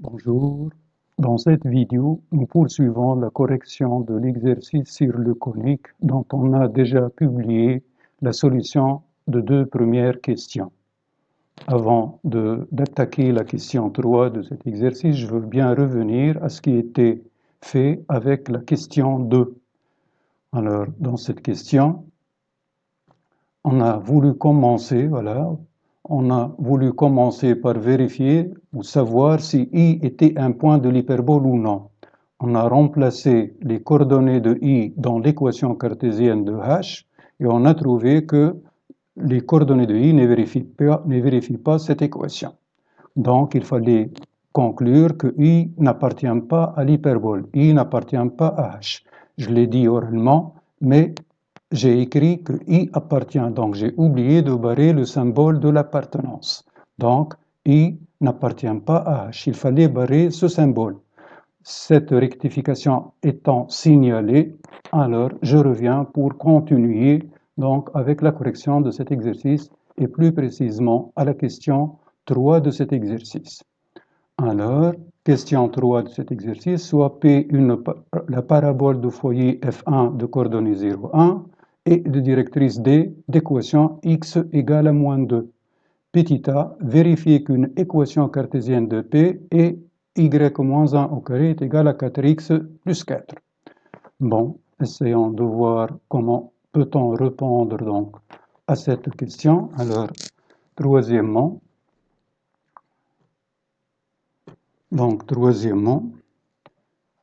Bonjour. Dans cette vidéo, nous poursuivons la correction de l'exercice sur le conique dont on a déjà publié la solution de deux premières questions. Avant d'attaquer la question 3 de cet exercice, je veux bien revenir à ce qui était fait avec la question 2. Alors, dans cette question, on a voulu commencer, par vérifier ou savoir si I était un point de l'hyperbole ou non. On a remplacé les coordonnées de I dans l'équation cartésienne de H et on a trouvé que les coordonnées de I ne vérifient pas cette équation. Donc, il fallait conclure que I n'appartient pas à l'hyperbole, I n'appartient pas à H. Je l'ai dit oralement, mais j'ai écrit que I appartient, donc j'ai oublié de barrer le symbole de l'appartenance. Donc, I n'appartient pas à H. Il fallait barrer ce symbole. Cette rectification étant signalée, alors je reviens pour continuer donc avec la correction de cet exercice et plus précisément à la question 3 de cet exercice. Alors, question 3 de cet exercice, soit P la parabole de foyer F1 de coordonnées 0, 1 et de directrice D d'équation x égale à moins 2. Petit a, vérifier qu'une équation cartésienne de P est y moins 1 au carré est égal à 4x plus 4. Bon, essayons de voir comment peut-on répondre donc à cette question. Alors, troisièmement,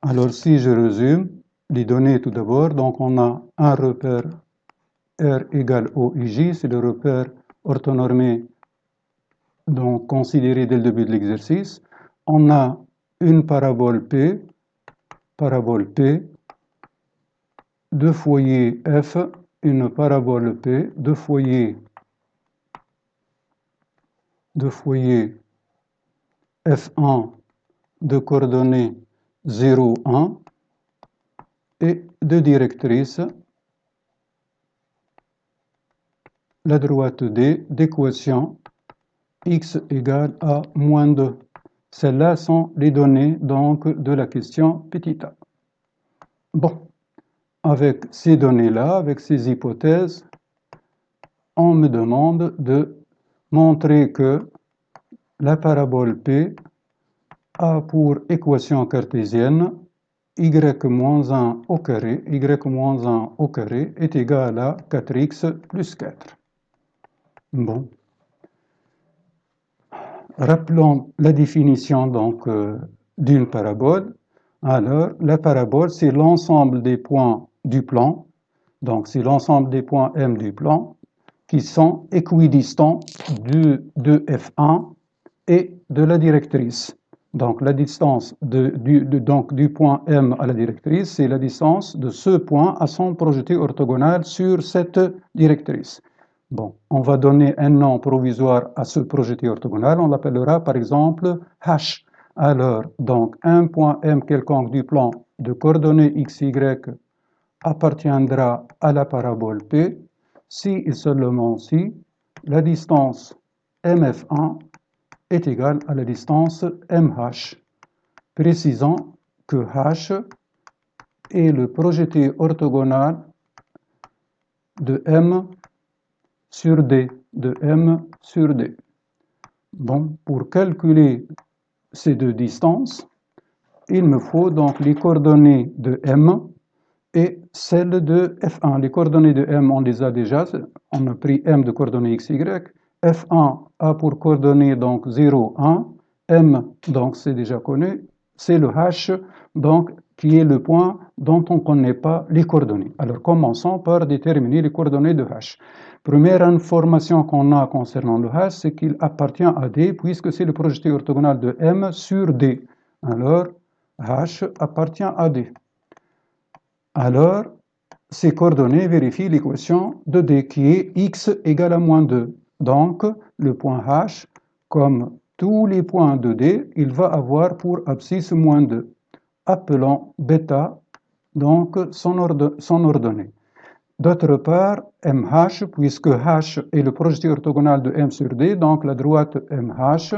alors si je résume les données tout d'abord, donc on a un repère R égale OIJ, c'est le repère orthonormé donc considéré dès le début de l'exercice. On a une parabole P, de foyer F, une parabole P, de foyer F1 de coordonnées 0, 1 et de directrice la droite D d'équation x égale à moins 2. Celles-là sont les données donc de la question petit a. Bon, avec ces données-là, avec ces hypothèses, on me demande de montrer que la parabole P a pour équation cartésienne y moins 1 au carré, est égal à 4x plus 4. Bon. Rappelons la définition donc d'une parabole. Alors, la parabole, c'est l'ensemble des points du plan. Donc, c'est l'ensemble des points M du plan qui sont équidistants de F1 et de la directrice. Donc, la distance du point M à la directrice, c'est la distance de ce point à son projeté orthogonal sur cette directrice. Bon, on va donner un nom provisoire à ce projeté orthogonal, on l'appellera par exemple H. Alors, donc, un point M quelconque du plan de coordonnées xy appartiendra à la parabole P si et seulement si la distance MF1 est égale à la distance MH, précisant que H est le projeté orthogonal de M sur D, Bon, pour calculer ces deux distances, il me faut donc les coordonnées de M et celles de F1. Les coordonnées de M, on les a déjà, on a pris M de coordonnées XY. F1 a pour coordonnées donc 0, 1. M, donc c'est déjà connu, c'est le H, donc qui est le point dont on ne connaît pas les coordonnées. Alors commençons par déterminer les coordonnées de H. Première information qu'on a concernant le H, c'est qu'il appartient à D, puisque c'est le projeté orthogonal de M sur D. Alors, H appartient à D. Alors, ces coordonnées vérifient l'équation de D, qui est x égale à moins 2. Donc, le point H, comme tous les points de D, il va avoir pour abscisse moins 2. Appelons bêta, donc, son ordonnée. D'autre part, MH, puisque H est le projeté orthogonal de M sur D, donc la droite MH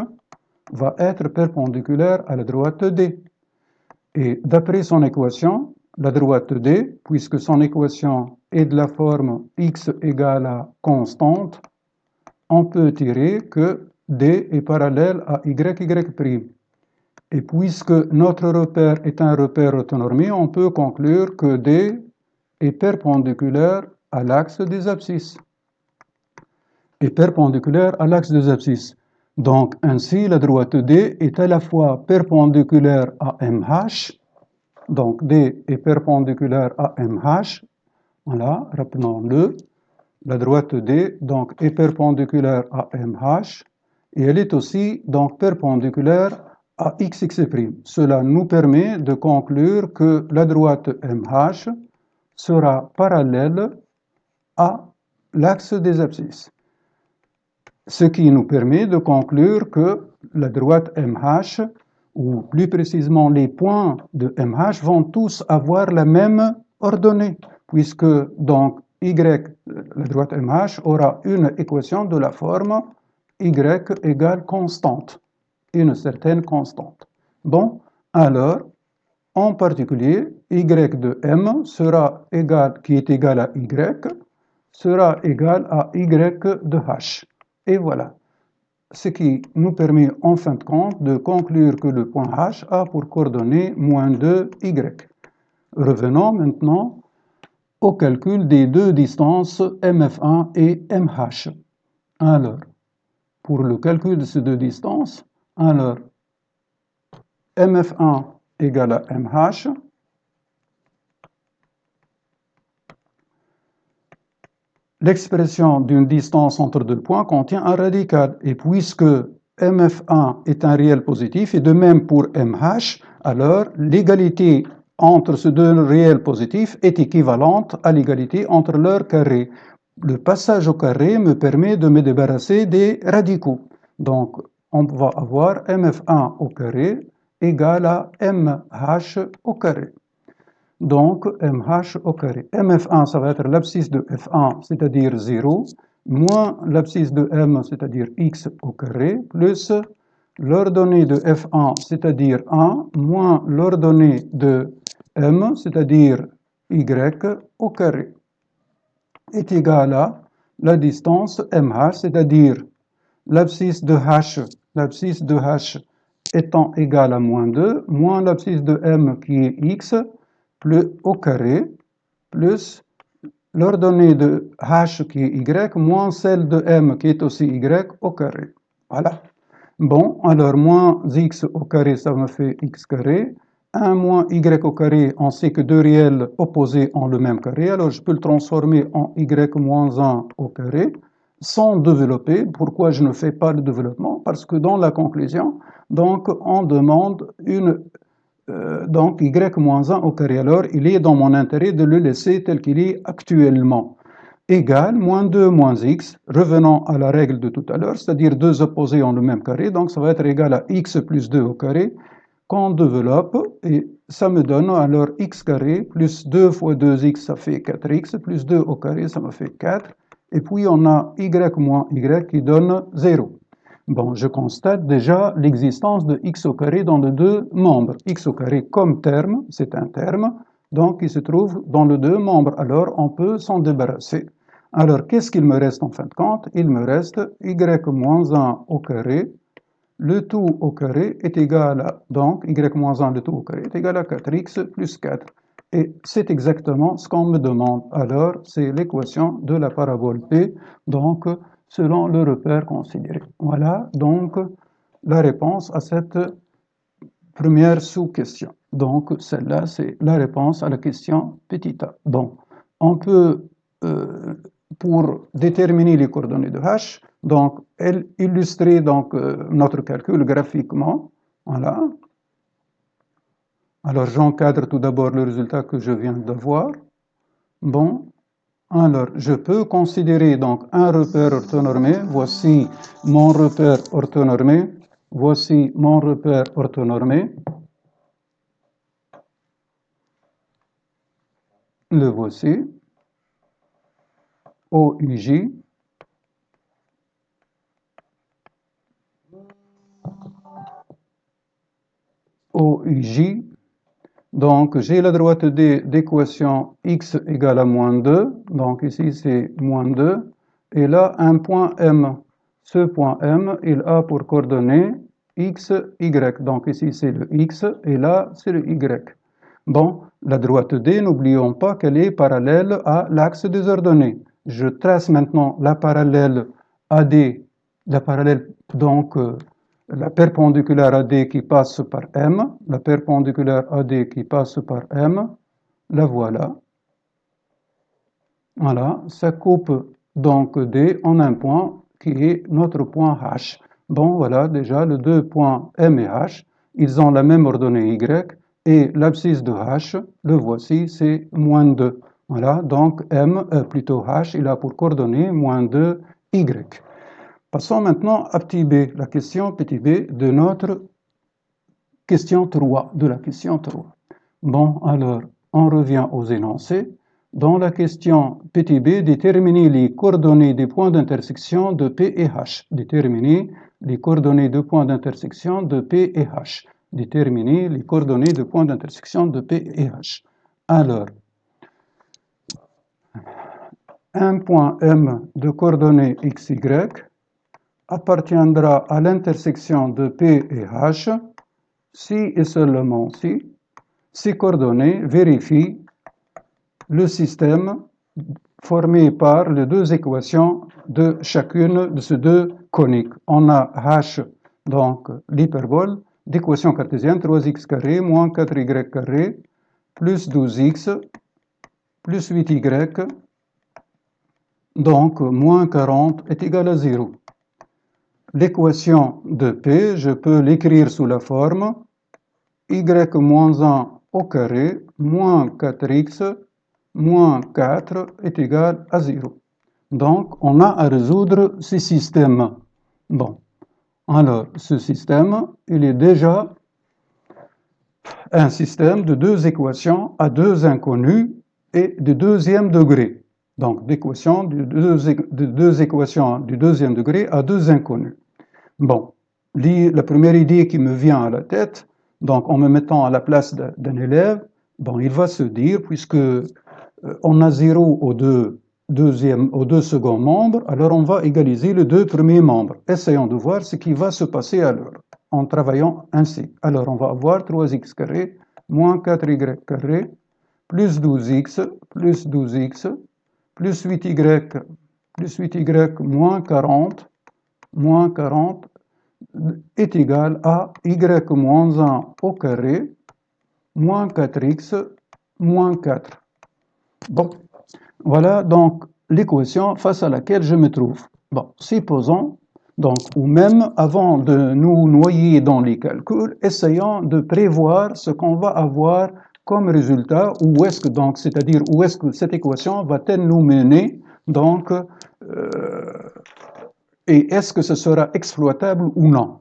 va être perpendiculaire à la droite D. Et d'après son équation, la droite D, puisque son équation est de la forme x égale à constante, on peut tirer que D est parallèle à y'. Et puisque notre repère est un repère orthonormé, on peut conclure que D est perpendiculaire à l'axe des abscisses. Est perpendiculaire à l'axe des abscisses. Donc, ainsi, la droite D est à la fois perpendiculaire à MH, donc D est perpendiculaire à MH, voilà, rappelons-le, la droite D donc, est perpendiculaire à MH, et elle est aussi donc perpendiculaire à XX'. Cela nous permet de conclure que la droite MH sera parallèle à l'axe des abscisses. Ce qui nous permet de conclure que la droite MH, ou plus précisément les points de MH, vont tous avoir la même ordonnée, puisque donc la droite MH aura une équation de la forme y égale constante, une certaine constante. Bon, alors, en particulier, y de M sera égal, qui est égal à y, sera égal à y de H. Et voilà, ce qui nous permet en fin de compte de conclure que le point H a pour coordonnée moins 2y. Revenons maintenant au calcul des deux distances MF1 et MH. Alors, pour le calcul de ces deux distances, alors MF1 égale à MH. L'expression d'une distance entre deux points contient un radical. Et puisque MF1 est un réel positif, et de même pour MH, alors l'égalité entre ces deux réels positifs est équivalente à l'égalité entre leurs carrés. Le passage au carré me permet de me débarrasser des radicaux. Donc, on va avoir MF1 au carré égale à MH au carré. Donc, MH au carré. MF1, ça va être l'abscisse de F1, c'est-à-dire 0, moins l'abscisse de M, c'est-à-dire x au carré, plus l'ordonnée de F1, c'est-à-dire 1, moins l'ordonnée de M, c'est-à-dire y au carré, est égal à la distance MH, c'est-à-dire l'abscisse de H étant égal à moins 2, moins l'abscisse de M qui est x, plus au carré, plus l'ordonnée de H qui est y, moins celle de M qui est aussi y au carré. Voilà. Bon, alors moins x au carré, ça me fait x carré. 1 moins y au carré, on sait que deux réels opposés ont le même carré, alors je peux le transformer en y moins 1 au carré sans développer. Pourquoi je ne fais pas le développement? Parce que dans la conclusion, donc, on demande donc y moins 1 au carré. Alors, il est dans mon intérêt de le laisser tel qu'il est actuellement. Égal, moins 2 moins x, revenons à la règle de tout à l'heure, c'est-à-dire deux opposés ont le même carré, donc ça va être égal à x plus 2 au carré, qu'on développe, et ça me donne alors x carré, plus 2 fois 2x, ça fait 4x, plus 2 au carré, ça me fait 4, et puis on a y moins y qui donne 0. Bon, je constate déjà l'existence de x au carré dans les deux membres. X au carré comme terme, c'est un terme, donc il se trouve dans les deux membres. Alors, on peut s'en débarrasser. Alors, qu'est-ce qu'il me reste en fin de compte? Il me reste y moins 1 au carré. Le tout au carré est égal à, donc, y moins 1, le tout au carré est égal à 4x plus 4. Et c'est exactement ce qu'on me demande. Alors, c'est l'équation de la parabole P, donc, selon le repère considéré. Voilà donc la réponse à cette première sous-question. Donc, celle-là, c'est la réponse à la question petit a. Donc, on peut, pour déterminer les coordonnées de H, donc, illustrer donc, notre calcul graphiquement. Voilà. Alors, j'encadre tout d'abord le résultat que je viens d'avoir. Bon, alors, je peux considérer donc un repère orthonormé. Voici mon repère orthonormé. Voici mon repère orthonormé. Le voici. OUJ. OIJ. Donc, j'ai la droite D d'équation x égale à moins 2. Donc, ici, c'est moins 2. Et là, un point M. Ce point M, il a pour coordonnées x, y. Donc, ici, c'est le x. Et là, c'est le y. Bon, la droite D, n'oublions pas qu'elle est parallèle à l'axe des ordonnées. Je trace maintenant la parallèle AD, la parallèle, donc, la perpendiculaire AD qui passe par M, la perpendiculaire AD qui passe par M, la voilà. Voilà, ça coupe donc D en un point qui est notre point H. Bon, voilà, déjà, les deux points M et H, ils ont la même ordonnée Y, et l'abscisse de H, le voici, c'est moins 2. Voilà, donc plutôt H, il a pour coordonnée moins 2, Y. Passons maintenant à petit b, la question petit b de notre question 3, de la question 3. Bon, alors, on revient aux énoncés. Dans la question petit b, déterminer les coordonnées des points d'intersection de P et H. Déterminer les coordonnées de points d'intersection de P et H. Déterminer les coordonnées de points d'intersection de P et H. Alors, un point M de coordonnées x, y appartiendra à l'intersection de P et H si et seulement si ces coordonnées vérifient le système formé par les deux équations de chacune de ces deux coniques. On a H, donc l'hyperbole, d'équation cartésienne 3x carré moins 4y carré plus 12x plus 8y, donc moins 40 est égal à 0. L'équation de P, je peux l'écrire sous la forme y moins 1 au carré moins 4x moins 4 est égal à 0. Donc, on a à résoudre ce système. Bon, alors, ce système, il est déjà un système de deux équations à deux inconnus et de deuxième degré. Donc, d'équations de deux équations du deuxième degré à deux inconnus. Bon, la première idée qui me vient à la tête, donc en me mettant à la place d'un élève, bon, il va se dire, puisque on a 0 aux deux seconds membres, alors on va égaliser les deux premiers membres. Essayons de voir ce qui va se passer alors, en travaillant ainsi. Alors, on va avoir 3x carré moins 4y carré plus 12x plus 12x plus 8y moins 40 est égal à y moins 1 au carré moins 4x moins 4. Bon, voilà donc l'équation face à laquelle je me trouve. Bon, supposons, donc, ou même avant de nous noyer dans les calculs, essayons de prévoir ce qu'on va avoir comme résultat, où est-ce que donc, c'est-à-dire où est-ce que cette équation va-t-elle nous mener, donc, et est-ce que ce sera exploitable ou non.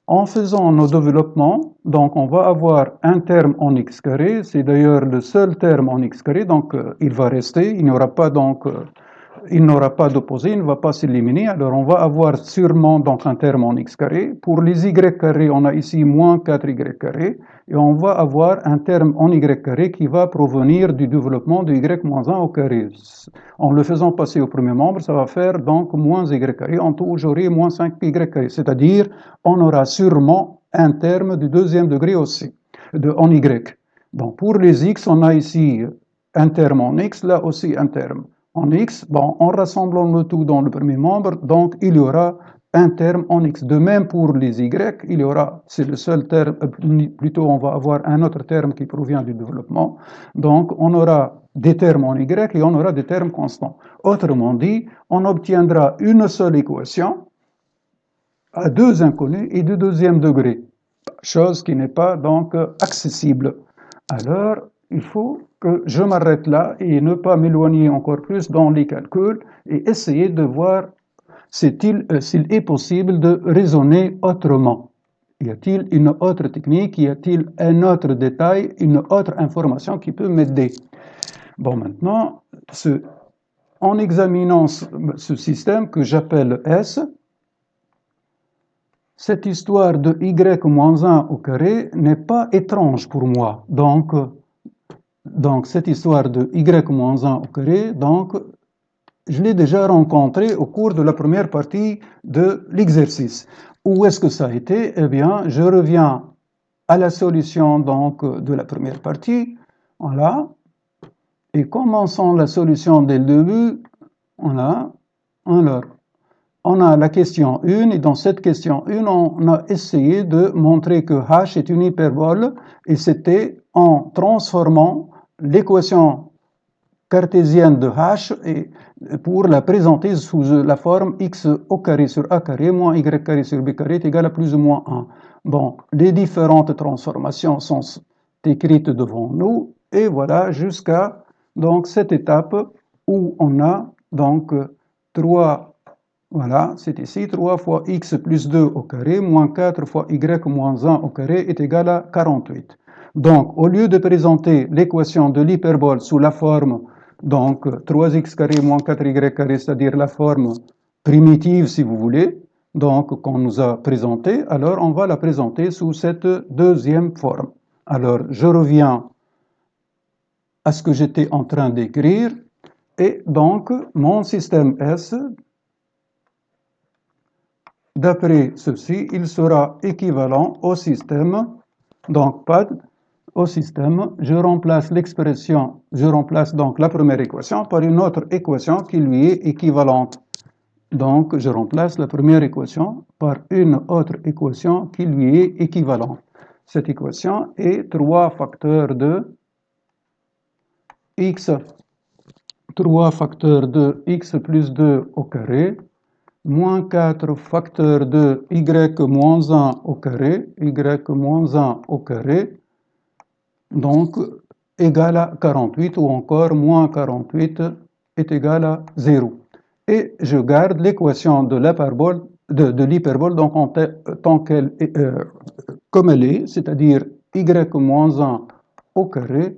En faisant nos développements, donc on va avoir un terme en x carré, c'est d'ailleurs le seul terme en x carré, donc il va rester, il n'y aura pas donc il n'aura pas d'opposé, il ne va pas s'éliminer, alors on va avoir sûrement donc un terme en x carré. Pour les y carrés, on a ici moins 4y carré, et on va avoir un terme en y carré qui va provenir du développement de y moins 1 au carré. En le faisant passer au premier membre, ça va faire donc moins y carré, en tout j'aurai moins 5y carré, c'est-à-dire on aura sûrement un terme du deuxième degré aussi, en y. Bon, pour les x, on a ici un terme en x, là aussi un terme en x, bon, en rassemblant le tout dans le premier membre, donc il y aura un terme en x. De même pour les y, il y aura, c'est le seul terme, plutôt on va avoir un autre terme qui provient du développement. Donc on aura des termes en y et on aura des termes constants. Autrement dit, on obtiendra une seule équation à deux inconnus et de deuxième degré, chose qui n'est pas donc accessible. Alors, il faut que je m'arrête là et ne pas m'éloigner encore plus dans les calculs et essayer de voir s'il est possible de raisonner autrement. Y a-t-il une autre technique, y a-t-il un autre détail, une autre information qui peut m'aider? Bon, maintenant, en examinant ce système que j'appelle S, cette histoire de y moins 1 au carré n'est pas étrange pour moi. Donc cette histoire de y moins 1 au carré, donc, je l'ai déjà rencontré au cours de la première partie de l'exercice. Où est-ce que ça a été? Eh bien, je reviens à la solution donc, de la première partie. Voilà. Et commençons la solution dès le début. Voilà. Alors, on a la question 1, et dans cette question 1, on a essayé de montrer que h est une hyperbole, et c'était en transformant l'équation cartésienne de h et pour la présenter sous la forme x au carré sur a carré moins y carré sur b carré est égal à plus ou moins 1. Bon, les différentes transformations sont écrites devant nous, et voilà jusqu'à donc cette étape où on a donc 3, voilà, c'est ici, 3 fois x plus 2 au carré moins 4 fois y moins 1 au carré est égal à 48. Donc, au lieu de présenter l'équation de l'hyperbole sous la forme donc 3x carré moins 4y carré, c'est-à-dire la forme primitive si vous voulez, donc qu'on nous a présentée, alors on va la présenter sous cette deuxième forme. Alors, je reviens à ce que j'étais en train d'écrire, et donc mon système S, d'après ceci, il sera équivalent au système, donc PAD, au système, je remplace l'expression, je remplace donc la première équation par une autre équation qui lui est équivalente. Donc, je remplace la première équation par une autre équation qui lui est équivalente. Cette équation est 3 facteurs de x, 3 facteurs de x plus 2 au carré, moins 4 facteurs de y moins 1 au carré, y moins 1 au carré, donc égal à 48, ou encore moins 48 est égal à 0. Et je garde l'équation de l'hyperbole, donc tant qu'elle est, comme elle est, c'est-à-dire y moins 1 au carré,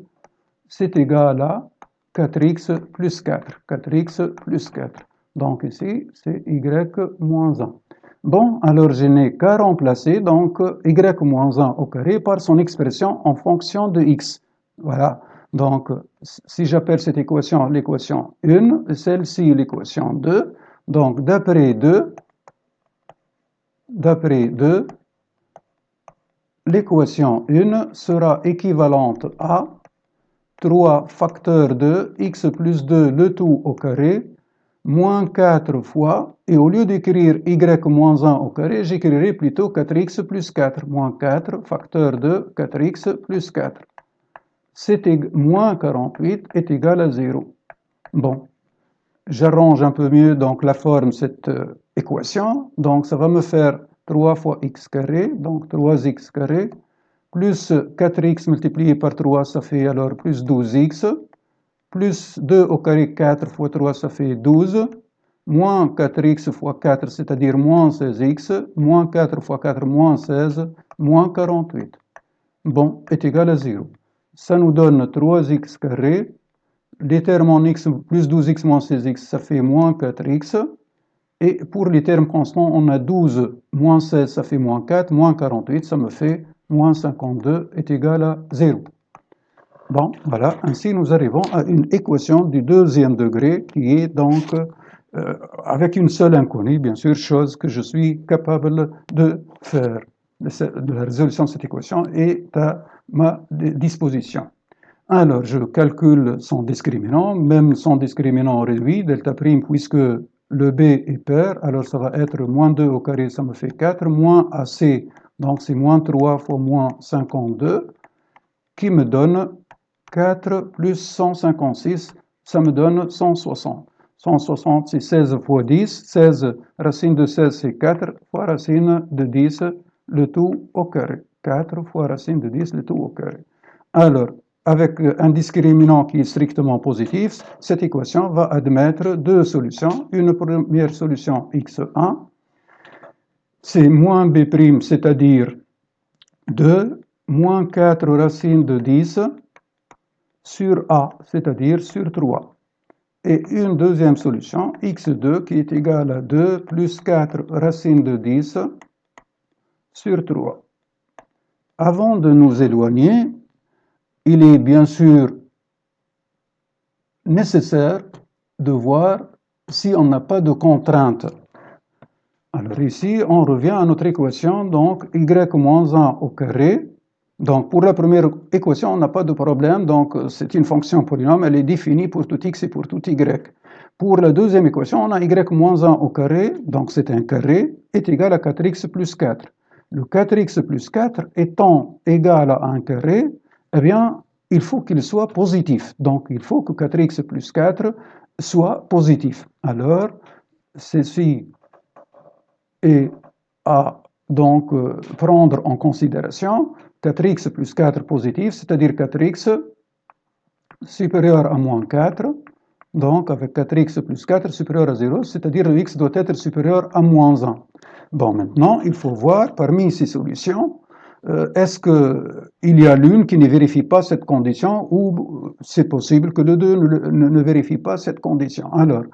c'est égal à 4x plus 4. 4x plus 4. Donc ici, c'est y moins 1. Bon, alors je n'ai qu'à remplacer donc y moins 1 au carré par son expression en fonction de x. Voilà. Donc, si j'appelle cette équation l'équation 1, celle-ci l'équation 2, donc d'après 2, l'équation 1 sera équivalente à 3 facteurs de x plus 2 le tout au carré, moins 4 fois, et au lieu d'écrire y moins 1 au carré, j'écrirai plutôt 4x plus 4, moins 4 facteur de 4x plus 4. Moins 48 est égal à 0. Bon, j'arrange un peu mieux donc la forme de cette équation, donc ça va me faire 3 fois x carré, donc 3x carré, plus 4x multiplié par 3, ça fait alors plus 12x, plus 2 au carré, 4 fois 3, ça fait 12, moins 4x fois 4, c'est-à-dire moins 16x, moins 4 fois 4, moins 16, moins 48. Bon, est égal à 0. Ça nous donne 3x carré, les termes en x plus 12x moins 16x, ça fait moins 4x, et pour les termes constants, on a 12 moins 16, ça fait moins 4, moins 48, ça me fait moins 52 est égal à 0. Bon, voilà, ainsi nous arrivons à une équation du deuxième degré qui est donc avec une seule inconnue, bien sûr, chose que je suis capable de faire. De la résolution de cette équation est à ma disposition. Alors, je calcule son discriminant, même son discriminant réduit, delta prime, puisque le b est pair, alors ça va être moins 2 au carré, ça me fait 4, moins ac, donc c'est moins 3 fois moins 52, qui me donne 4 plus 156, ça me donne 160. 160, c'est 16 fois 10. 16, racine de 16, c'est 4 fois racine de 10, le tout au carré. 4 fois racine de 10, le tout au carré. Alors, avec un discriminant qui est strictement positif, cette équation va admettre deux solutions. Une première solution x1, c'est moins b', c'est-à-dire 2, moins 4 racine de 10, sur A, c'est-à-dire sur 3. Et une deuxième solution, x2, qui est égale à 2 plus 4 racine de 10 sur 3. Avant de nous éloigner, il est bien sûr nécessaire de voir si on n'a pas de contrainte. Alors ici, on revient à notre équation, donc y moins 1 au carré. Donc pour la première équation, on n'a pas de problème, donc c'est une fonction polynôme, elle est définie pour tout x et pour tout y. Pour la deuxième équation, on a y moins 1 au carré, donc c'est un carré, est égal à 4x plus 4. Le 4x plus 4 étant égal à un carré, eh bien, il faut qu'il soit positif. Donc il faut que 4x plus 4 soit positif. Alors, ceci est à donc prendre en considération 4x plus 4 positif, c'est-à-dire 4x supérieur à moins 4, donc avec 4x plus 4 supérieur à 0, c'est-à-dire le x doit être supérieur à moins 1. Bon, maintenant, il faut voir parmi ces solutions, est-ce qu'il y a l'une qui ne vérifie pas cette condition ou c'est possible que le 2 ne vérifie pas cette condition. Alors,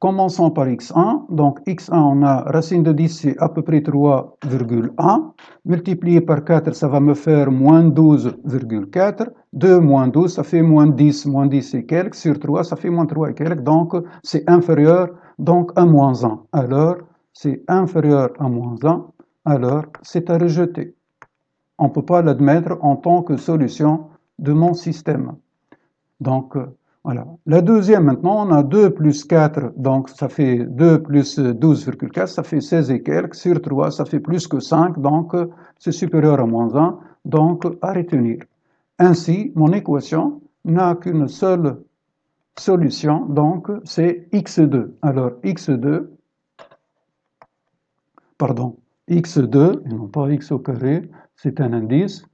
commençons par x1. Donc, x1, on a racine de 10, c'est à peu près 3,1. Multiplié par 4, ça va me faire moins 12,4. 2 moins 12, ça fait moins 10 et quelques. Sur 3, ça fait moins 3 et quelques. Donc, c'est inférieur donc, à moins 1. Alors, c'est inférieur à moins 1. Alors, c'est à rejeter. On ne peut pas l'admettre en tant que solution de mon système. Donc, voilà. La deuxième, maintenant, on a 2 plus 4, donc ça fait 2 plus 12,4, ça fait 16 et quelques. Sur 3, ça fait plus que 5, donc c'est supérieur à moins 1, donc à retenir. Ainsi, mon équation n'a qu'une seule solution, donc c'est x2. Alors, x2, et non pas x au carré, c'est un indice.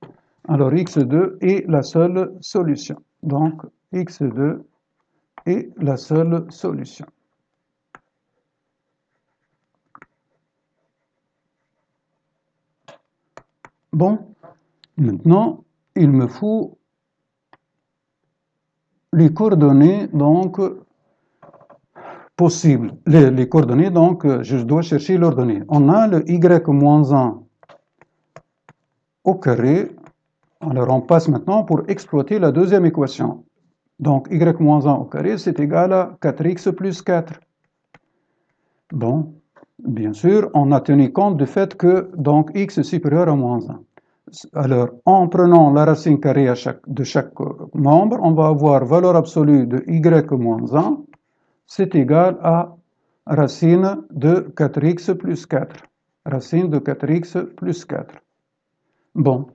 Alors, x2 est la seule solution. Donc, x2 est la seule solution. Bon, maintenant, il me faut les coordonnées, donc, possibles. Les coordonnées, donc, je dois chercher l'ordonnée. On a le y moins 1 au carré. Alors, on passe maintenant pour exploiter la deuxième équation. Donc, y moins 1 au carré, c'est égal à 4x plus 4. Bon, bien sûr, on a tenu compte du fait que donc x est supérieur à moins 1. Alors, en prenant la racine carrée de chaque membre, on va avoir valeur absolue de y moins 1, c'est égal à racine de 4x plus 4. Racine de 4x plus 4. Bon,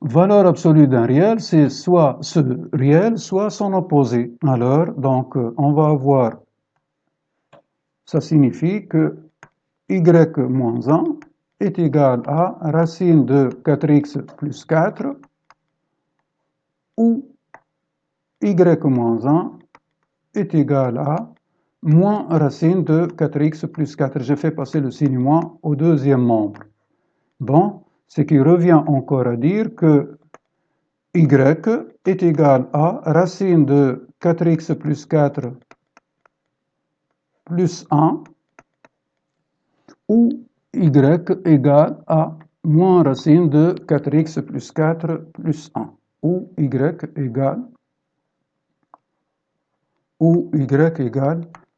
valeur absolue d'un réel, c'est soit ce réel, soit son opposé. Alors, donc, on va avoir, ça signifie que y moins 1 est égal à racine de 4x plus 4 ou y moins 1 est égal à moins racine de 4x plus 4. J'ai fait passer le signe moins au deuxième membre. Bon, ce qui revient encore à dire que y est égal à racine de 4x plus 4 plus 1 ou y égale à moins racine de 4x plus 4 plus 1, ou y égale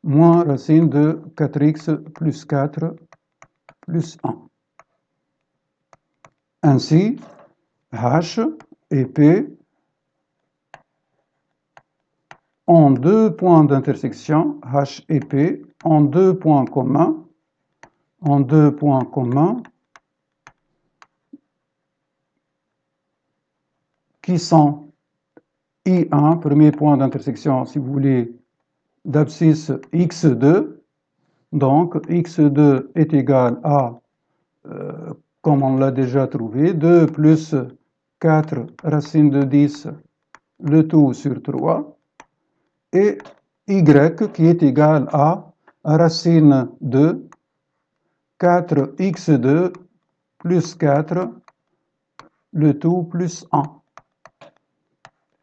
moins racine de 4x plus 4 plus 1. Ainsi, H et P ont deux points d'intersection, H et P ont deux points communs, qui sont I1, premier point d'intersection, si vous voulez, d'abscisse x2. Donc, x2 est égal à, comme on l'a déjà trouvé, 2 plus 4 racine de 10, le tout sur 3, et y qui est égal à racine de 4x2 plus 4, le tout plus 1.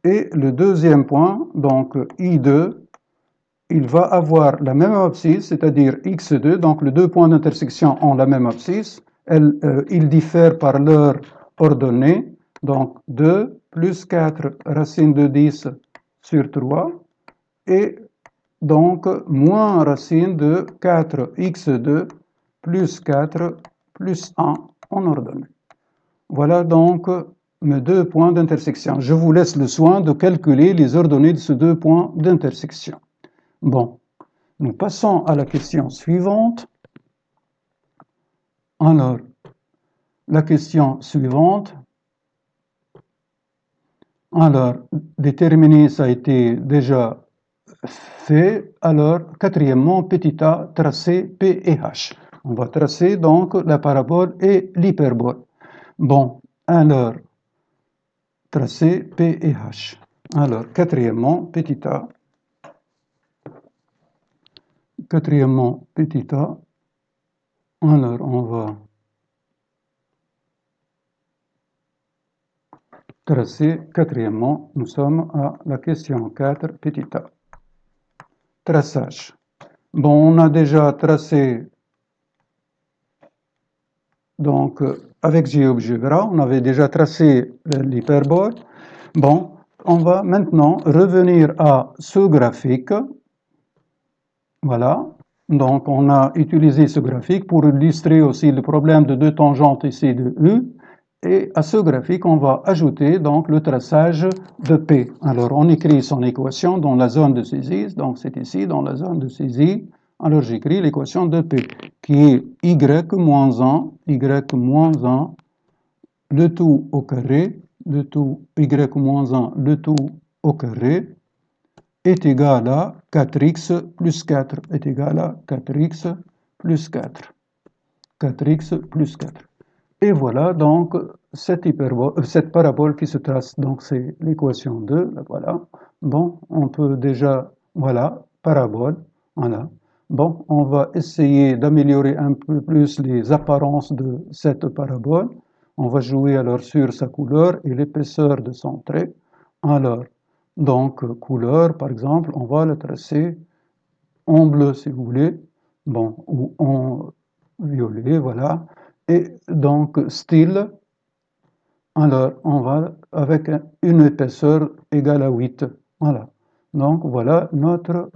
Et le deuxième point, donc I2, il va avoir la même abscisse, c'est-à-dire x2, donc les deux points d'intersection ont la même abscisse, ils diffèrent par leur ordonnée. Donc 2 plus 4 racine de 10 sur 3 et donc moins racine de 4x2 plus 4 plus 1 en ordonnée. Voilà donc mes deux points d'intersection. Je vous laisse le soin de calculer les ordonnées de ces deux points d'intersection. Bon, nous passons à la question suivante. Alors, la question suivante. Alors, déterminer, ça a été déjà fait. Alors, quatrièmement, petit a, tracer P et H. On va tracer donc la parabole et l'hyperbole. Bon, alors, tracer P et H. Alors, quatrièmement, petit a. Quatrièmement, petit a. Alors, on va tracer. Quatrièmement, nous sommes à la question 4, petit a. Traçage. Bon, on a déjà tracé donc avec GeoGebra, on avait déjà tracé l'hyperbole. Bon, on va maintenant revenir à ce graphique. Voilà. Donc, on a utilisé ce graphique pour illustrer aussi le problème de deux tangentes ici de U. Et à ce graphique, on va ajouter donc le traçage de P. Alors, on écrit son équation dans la zone de saisie. Donc, c'est ici, dans la zone de saisie. Alors, j'écris l'équation de P, qui est y moins 1, le tout au carré, le tout y moins 1, le tout au carré, est égal à 4x plus 4, est égal à 4x plus 4. 4x plus 4. Et voilà donc cette parabole qui se trace. Donc c'est l'équation 2, voilà. Bon, on peut déjà, voilà, parabole, voilà. Bon, on va essayer d'améliorer un peu plus les apparences de cette parabole. On va jouer alors sur sa couleur et l'épaisseur de son trait. Alors, donc, couleur, par exemple, on va le tracer en bleu, si vous voulez, bon, ou en violet, voilà. Et donc, style, alors, on va avec une épaisseur égale à 8, voilà. Donc, voilà notre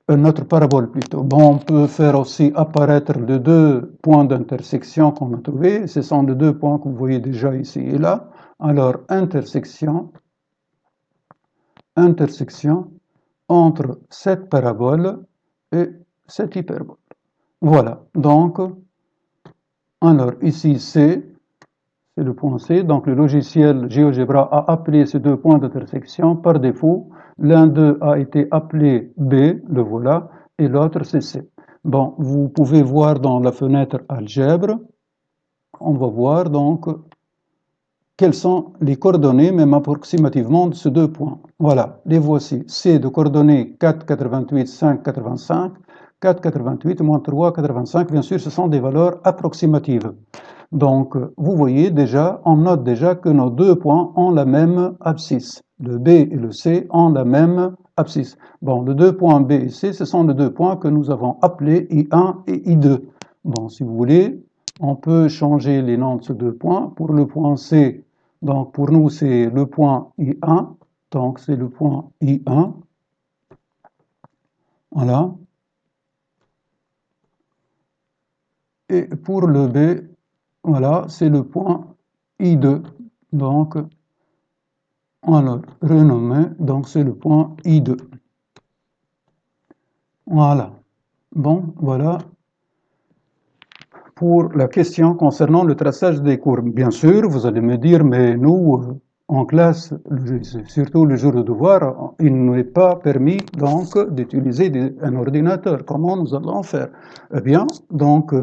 notre parabole plutôt. Bon, on peut faire aussi apparaître les deux points d'intersection qu'on a trouvés. Ce sont les deux points que vous voyez déjà ici et là. Alors, intersection entre cette parabole et cette hyperbole. Voilà, donc, alors ici c'est le point C, donc le logiciel GeoGebra a appelé ces deux points d'intersection par défaut. L'un d'eux a été appelé B, le voilà, et l'autre c'est C. Bon, vous pouvez voir dans la fenêtre algèbre, on va voir donc quelles sont les coordonnées, même approximativement, de ces deux points. Voilà, les voici. C de coordonnées 4,88, 5,85, 4,88 moins 3,85. Bien sûr, ce sont des valeurs approximatives. Donc, vous voyez déjà, on note déjà que nos deux points ont la même abscisse. Le B et le C ont la même abscisse. Bon, les deux points B et C, ce sont les deux points que nous avons appelés I1 et I2. Bon, si vous voulez, on peut changer les noms de ces deux points. Pour le point C, donc pour nous, c'est le point I1. Donc, c'est le point I1. Voilà. Et pour le B, voilà, c'est le point I2. Donc, on le renommé, donc c'est le point I2. Voilà. Bon, voilà pour la question concernant le traçage des courbes. Bien sûr, vous allez me dire, mais nous, en classe, surtout le jour de devoir, il ne nous est pas permis donc d'utiliser un ordinateur. Comment nous allons faire? Eh bien, donc,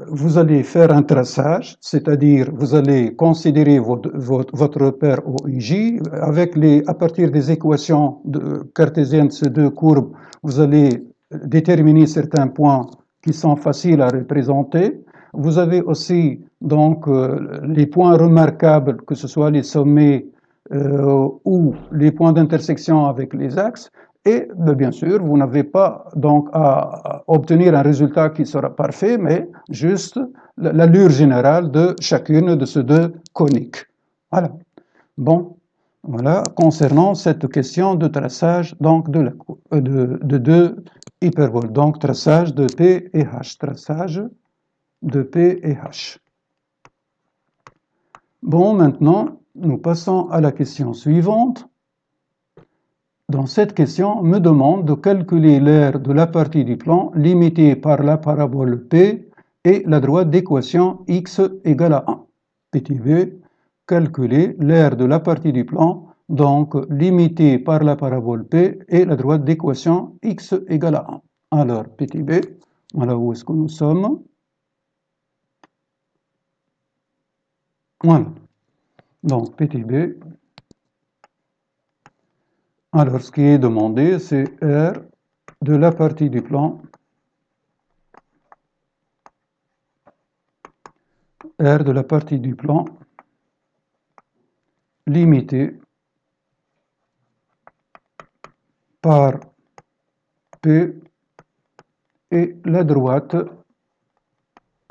vous allez faire un traçage, c'est-à-dire vous allez considérer votre repère OIJ, à partir des équations cartésiennes de ces deux courbes, vous allez déterminer certains points qui sont faciles à représenter. Vous avez aussi donc les points remarquables, que ce soit les sommets ou les points d'intersection avec les axes. Et bien sûr, vous n'avez pas donc à obtenir un résultat qui sera parfait, mais juste l'allure générale de chacune de ces deux coniques. Voilà. Bon, voilà, concernant cette question de traçage donc de deux hyperboles, donc traçage de P et H, traçage de P et H. Bon, maintenant, nous passons à la question suivante. Dans cette question, on me demande de calculer l'aire de la partie du plan limitée par la parabole P et la droite d'équation x égale à 1. Petit b, calculer l'aire de la partie du plan, donc limitée par la parabole P et la droite d'équation x égale à 1. Alors, petit b, voilà où est-ce que nous sommes. Voilà. Donc, petit b. Alors, ce qui est demandé, c'est R de la partie du plan, R de la partie du plan limitée par P et la droite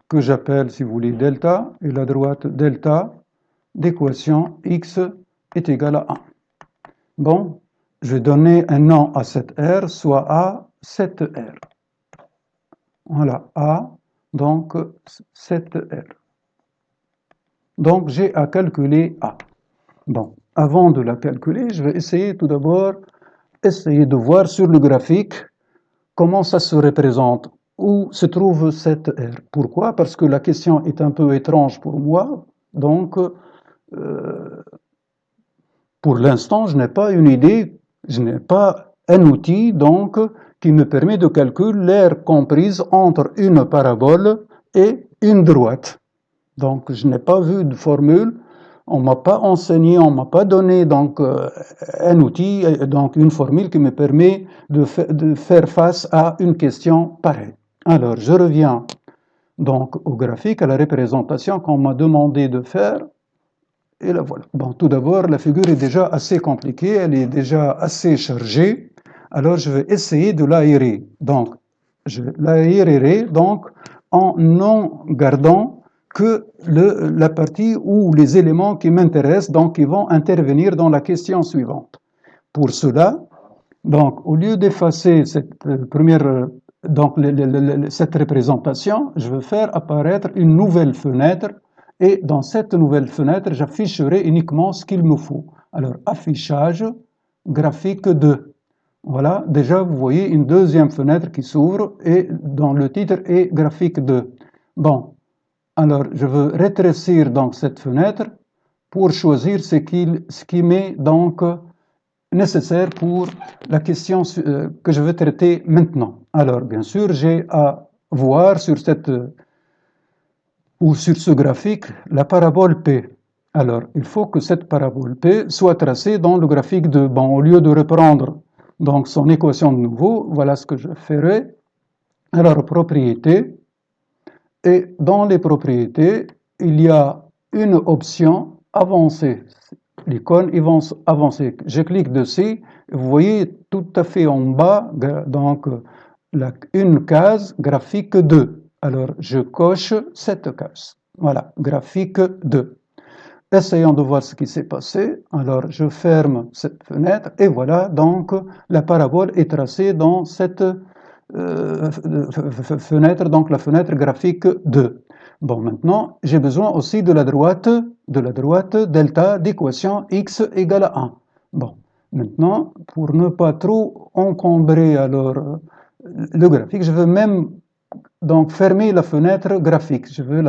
que j'appelle, si vous voulez, delta, et la droite delta d'équation x est égale à 1. Bon, je vais donner un nom à cette R, soit A, cette R. Voilà, A, donc cette R. Donc, j'ai à calculer A. Bon, avant de la calculer, je vais essayer tout d'abord, de voir sur le graphique comment ça se représente, où se trouve cette R. Pourquoi? Parce que la question est un peu étrange pour moi, donc pour l'instant, je n'ai pas une idée, je n'ai pas un outil donc qui me permet de calculer l'aire comprise entre une parabole et une droite. Donc, je n'ai pas vu de formule, on ne m'a pas enseigné, on ne m'a pas donné donc un outil, donc une formule qui me permet de faire face à une question pareille. Alors, je reviens donc au graphique, à la représentation qu'on m'a demandé de faire. Et la voilà. Bon, tout d'abord, la figure est déjà assez compliquée, elle est déjà assez chargée. Alors, je vais essayer de l'aérer. Donc, je l'aérerai donc en non gardant que la partie ou les éléments qui m'intéressent, donc qui vont intervenir dans la question suivante. Pour cela, donc, au lieu d'effacer cette première, donc cette représentation, je vais faire apparaître une nouvelle fenêtre et dans cette nouvelle fenêtre, j'afficherai uniquement ce qu'il me faut. Alors, affichage graphique 2. Voilà, déjà, vous voyez une deuxième fenêtre qui s'ouvre et dont le titre est graphique 2. Bon, alors je veux rétrécir donc cette fenêtre pour choisir ce qui m'est donc nécessaire pour la question que je veux traiter maintenant. Alors, bien sûr, j'ai à voir sur sur ce graphique la parabole P. Alors, il faut que cette parabole P soit tracée dans le graphique de, bon, au lieu de reprendre donc son équation de nouveau, voilà ce que je ferai. Alors, propriétés. Et dans les propriétés, il y a une option avancée. L'icône avancée. Je clique dessus. Vous voyez tout à fait en bas, donc une case graphique 2. Alors, je coche cette case. Voilà, graphique 2. Essayons de voir ce qui s'est passé. Alors, je ferme cette fenêtre et voilà, donc la parabole est tracée dans cette fenêtre, donc la fenêtre graphique 2. Bon, maintenant, j'ai besoin aussi de la droite delta d'équation x égale à 1. Bon, maintenant, pour ne pas trop encombrer alors le graphique, je veux même donc fermer la fenêtre graphique. Je veux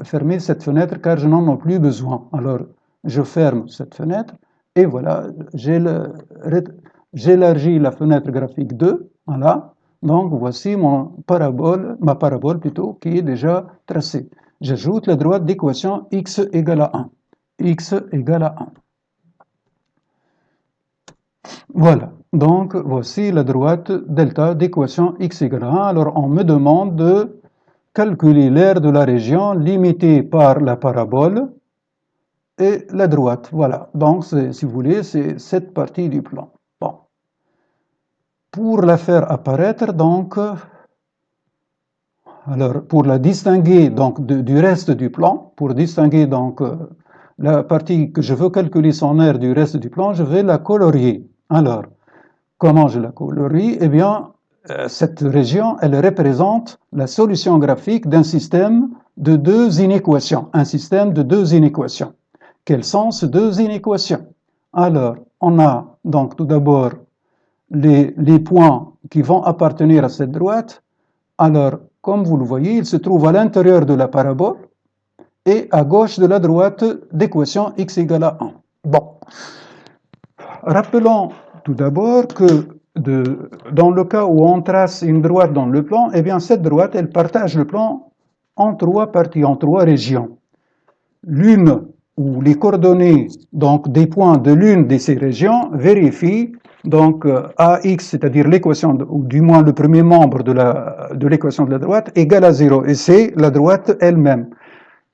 fermer cette fenêtre car je n'en ai plus besoin. Alors, je ferme cette fenêtre et voilà, j'élargis la fenêtre graphique 2. Voilà. Donc, voici ma parabole plutôt, qui est déjà tracée. J'ajoute la droite d'équation x égale à 1. X égale à 1. Voilà. Donc, voici la droite delta d'équation x égale à 1. Alors, on me demande de calculer l'aire de la région limitée par la parabole et la droite. Voilà. Donc, si vous voulez, c'est cette partie du plan. Bon. pour la faire apparaître, donc, alors pour la distinguer donc du reste du plan, pour distinguer donc la partie que je veux calculer son aire du reste du plan, je vais la colorier. Alors, comment je la colorie? Eh bien, cette région, elle représente la solution graphique d'un système de deux inéquations. Un système de deux inéquations. Quelles sont ces deux inéquations? Alors, on a donc tout d'abord les points qui vont appartenir à cette droite. Alors, comme vous le voyez, ils se trouvent à l'intérieur de la parabole et à gauche de la droite d'équation x égale à 1. Bon, rappelons tout d'abord que dans le cas où on trace une droite dans le plan, eh bien cette droite, elle partage le plan en trois parties, en trois régions. L'une où les coordonnées donc des points de l'une de ces régions vérifient donc AX, c'est-à-dire l'équation, ou du moins le premier membre de l'équation de la droite, égale à 0, et c'est la droite elle-même.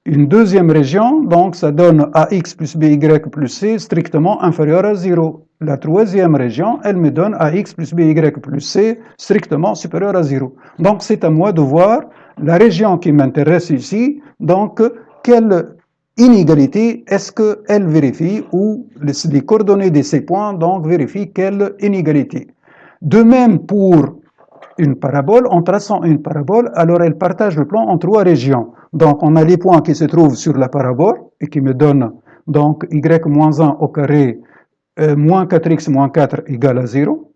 Une deuxième région, donc ça donne AX plus BY plus C strictement inférieur à 0. La troisième région, elle me donne AX plus BY plus C strictement supérieur à 0. Donc c'est à moi de voir la région qui m'intéresse ici, donc quelle inégalité est-ce qu'elle vérifie, ou les coordonnées de ces points donc vérifient quelle inégalité. De même pour une parabole, en traçant une parabole, alors elle partage le plan en trois régions. Donc on a les points qui se trouvent sur la parabole et qui me donnent donc y-1 au carré moins 4x moins 4 égale à 0.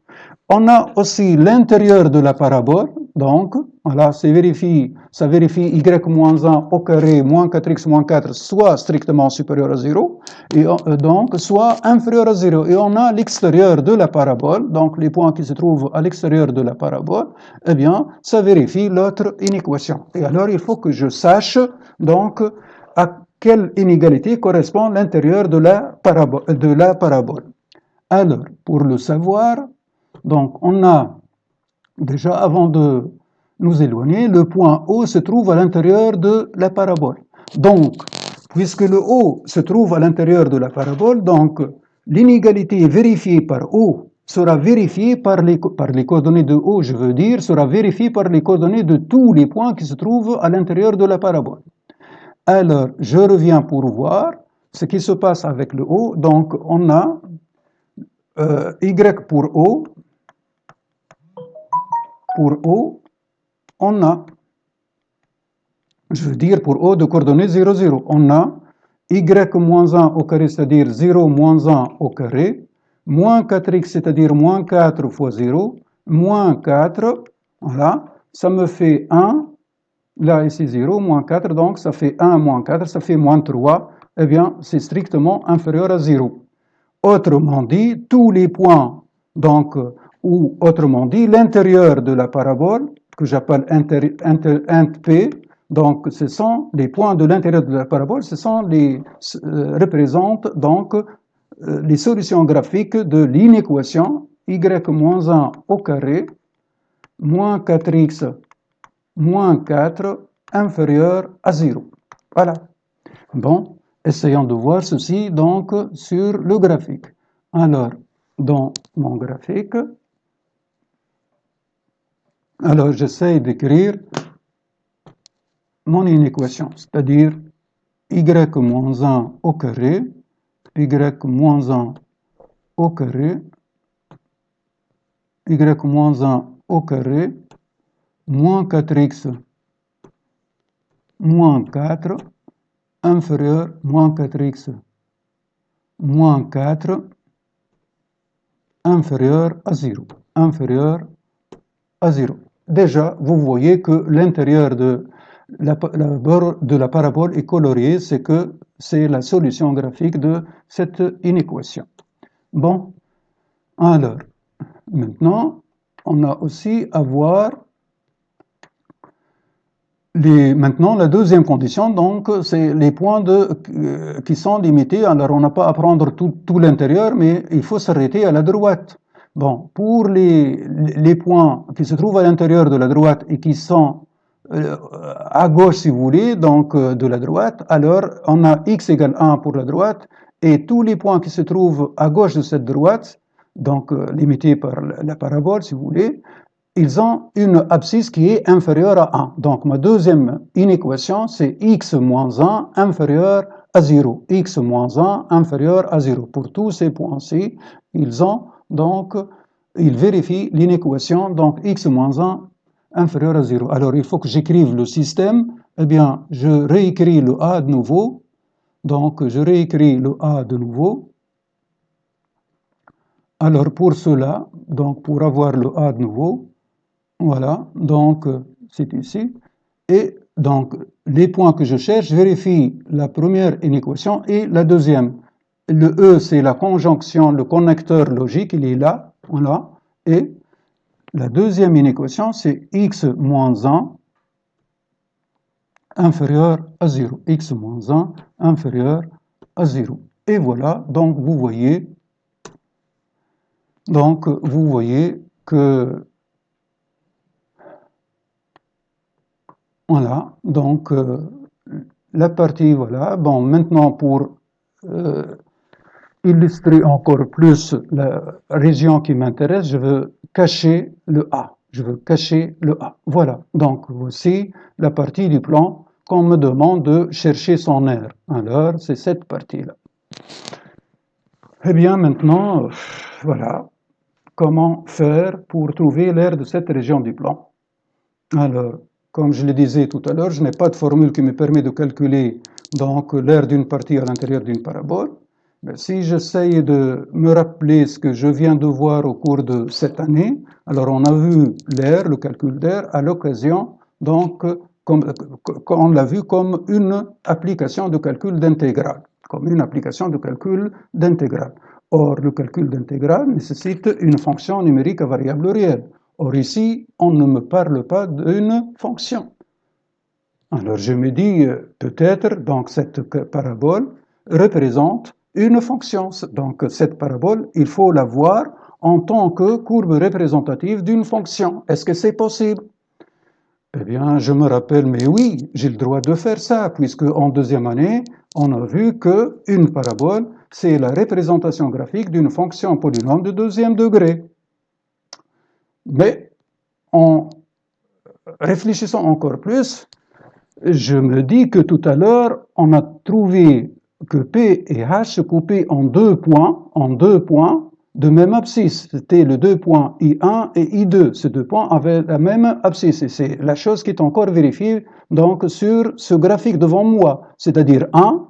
On a aussi l'intérieur de la parabole, donc voilà, ça vérifie y-1 au carré moins 4x moins 4 soit strictement supérieur à 0, et donc soit inférieur à 0. Et on a l'extérieur de la parabole, donc les points qui se trouvent à l'extérieur de la parabole, eh bien, ça vérifie l'autre inéquation. Et alors, il faut que je sache, donc, à quelle inégalité correspond l'intérieur de la parabole. Alors, pour le savoir, donc, on a, déjà avant de nous éloigner, le point O se trouve à l'intérieur de la parabole. Donc, puisque le O se trouve à l'intérieur de la parabole, donc l'inégalité vérifiée par O sera vérifiée par les coordonnées de O, je veux dire, sera vérifiée par les coordonnées de tous les points qui se trouvent à l'intérieur de la parabole. Alors, je reviens pour voir ce qui se passe avec le O. Donc, on a Y pour O, on a, je veux dire pour O de coordonnées 0, 0, on a y-1 au carré, c'est-à-dire 0 moins 1 au carré, moins 4x, c'est-à-dire moins 4 fois 0, moins 4, voilà, ça me fait 1, là ici 0, moins 4, donc ça fait 1 moins 4, ça fait moins 3, eh bien c'est strictement inférieur à 0. Autrement dit, tous les points, donc, ou autrement dit, l'intérieur de la parabole, que j'appelle int P, donc ce sont les points de l'intérieur de la parabole, ce sont représentent donc les solutions graphiques de l'inéquation y-1 au carré moins 4x moins 4 inférieur à 0. Voilà. Bon, essayons de voir ceci donc sur le graphique. Alors, dans mon graphique, alors j'essaie d'écrire mon inéquation, c'est-à-dire y-1 au carré, y-1 au carré, y-1 au carré, moins 4x moins 4 inférieur moins 4x moins 4 inférieur à 0. Inférieur à 0. Déjà, vous voyez que l'intérieur de la parabole est colorié, c'est que c'est la solution graphique de cette inéquation. Bon, alors, maintenant, on a aussi à voir maintenant, la deuxième condition, donc, c'est les points qui sont limités. Alors, on n'a pas à prendre tout l'intérieur, mais il faut s'arrêter à la droite. Bon, pour les points qui se trouvent à l'intérieur de la droite et qui sont à gauche, si vous voulez, donc de la droite, alors on a x égale 1 pour la droite, et tous les points qui se trouvent à gauche de cette droite, donc limitée par la parabole, si vous voulez, ils ont une abscisse qui est inférieure à 1. Donc ma deuxième inéquation, c'est x moins 1 inférieur à 0. X moins 1 inférieur à 0. Pour tous ces points-ci, ils vérifient l'inéquation, donc x moins 1 inférieur à 0. Alors il faut que j'écrive le système. Eh bien, je réécris le A de nouveau. Donc je réécris le A de nouveau. Alors pour cela, donc pour avoir le A de nouveau, voilà, donc c'est ici. Et donc, les points que je cherche, je vérifie la première inéquation et la deuxième. Le E, c'est la conjonction, le connecteur logique, il est là, voilà. Et la deuxième inéquation, c'est x moins 1 inférieur à 0. X moins 1 inférieur à 0. Et voilà, donc vous voyez que voilà, donc la partie, voilà. Bon, maintenant pour illustrer encore plus la région qui m'intéresse, je veux cacher le A. Je veux cacher le A. Voilà, donc voici la partie du plan qu'on me demande de chercher son aire. Alors, c'est cette partie-là. Eh bien, maintenant, voilà, comment faire pour trouver l'aire de cette région du plan? Alors, comme je le disais tout à l'heure, je n'ai pas de formule qui me permet de calculer donc l'aire d'une partie à l'intérieur d'une parabole. Mais si j'essaye de me rappeler ce que je viens de voir au cours de cette année, alors on a vu l'aire, le calcul d'aire, à l'occasion, donc, on l'a vu comme une application de calcul d'intégrale, comme une application de calcul d'intégrale. Or, le calcul d'intégrale nécessite une fonction numérique à variable réelle. Or ici, on ne me parle pas d'une fonction. Alors je me dis, peut-être, donc cette parabole représente une fonction. Donc cette parabole, il faut la voir en tant que courbe représentative d'une fonction. Est-ce que c'est possible? Eh bien, je me rappelle, mais oui, j'ai le droit de faire ça, puisque en deuxième année, on a vu qu'une parabole, c'est la représentation graphique d'une fonction polynôme de deuxième degré. Mais en réfléchissant encore plus, je me dis que tout à l'heure, on a trouvé que P et H se coupaient en deux points de même abscisse. C'était les 2 points I1 et I2. Ces 2 points avaient la même abscisse. Et c'est la chose qui est encore vérifiée donc, sur ce graphique devant moi. C'est-à-dire 1,